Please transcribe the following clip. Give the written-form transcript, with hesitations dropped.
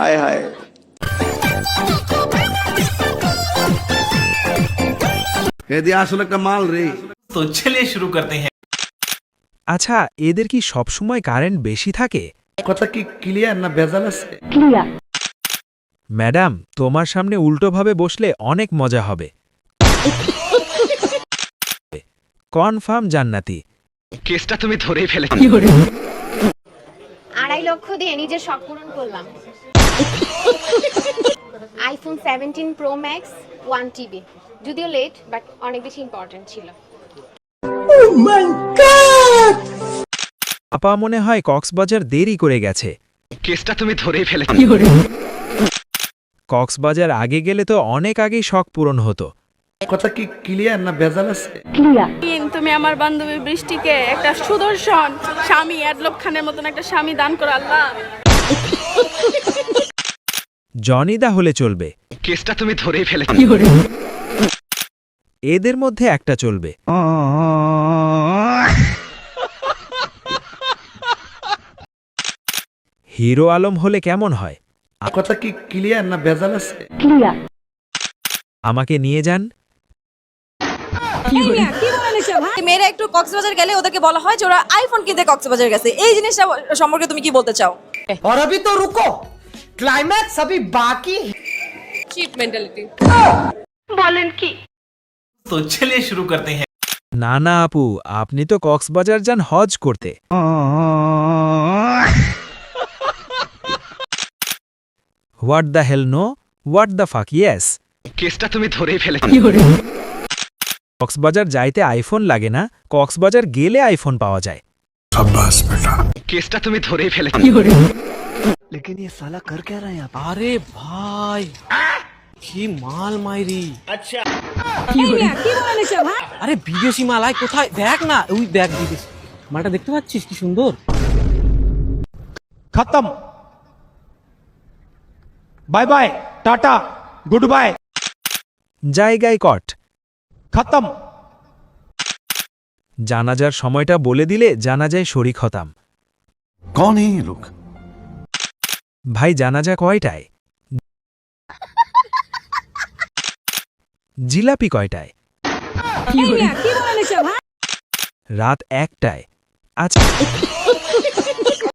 हाय हाय এদি আসলে একটা মাল রে। तो चलिए शुरू करते हैं। আচ্ছা, এদের কি সবসময় কারেন্ট বেশি থাকে? কথা কি ক্লিয়ার না ভেজাল আছে? ম্যাডাম, তোমার সামনে উল্টোভাবে বসলে অনেক মজা হবে। কনফার্ম জান্নাতি। কেসটা তুমি ধরেই ফেলেছো। 2.5 লক্ষ দিয়ে নিজের শখ পূরণ করলাম। আইফোন 17 প্রো ম্যাক্স 1 টিবি, যদিও লেট বাট অনেক বেশি ইম্পর্টেন্ট ছিল। আপা মনে হয় কক্সবাজার দেরি করে গেছে। কেসটা তুমি ধরেই ফেলেছো। কক্সবাজার আগে গেলে তো অনেক আগেই শখ পূরণ হতো। কথা কি ক্লিয়ার না ভেজাল আছে? তুমি আমার বান্ধবী বৃষ্টিকে একটা সুদর্শন স্বামী অ্যাডলব খানের মতন একটা স্বামী দান করো আল্লাহ। জনিদা হলে চলবে। কেসটা তুমি ধরেই ফেলেছো। এদের মধ্যে একটা চলবে। হিরো আলম হলে কেমন হয়? কথা কি ক্লিয়ার না ভেজাল আছে? আমাকে নিয়ে যান। মেয়েরা একটু কক্সবাজার গেলে ওদেরকে বলা হয় যে ওরা আইফোন কিনতে কক্সবাজার গেছে। এই জিনিসটা সম্পর্কে তুমি কি বলতে চাও? और अभी तो रुको, क्लाइमैक्स अभी बाकी। Cheap mentality. तो चलिए शुरू करते हैं। না না আপু, আপনি তো কক্সবাজার যান হজ করতে। What the hell no, what the fuck yes. কেসটা তুমি ধরেই ফেলেছো। কক্সবাজার যাইতে আইফোন লাগে না, কক্সবাজার গেলে আইফোন পাওয়া যায়। কেসটা তুমি ধরেই ফেলেছো। लेकिन ये साला कर क्या रहा है यहाँ पे? अरे भाई কি মাল মাইরি। আরে বিদেশি মাল আয় কোথায় দেখ না, ওই দেখ বিদেশি মালটা দেখতে পাচ্ছিস কি সুন্দর। খতম, bye bye, tata, good bye, জায়গায় কট। খতম। জানাজার সময়টা বলে দিলে জানাজায় শরিক হতাম। कौन है ये लोग? ভাই জানাজা কয়টায়? জিলাপি কয়টায়? রাত 1টায়। আচ্ছা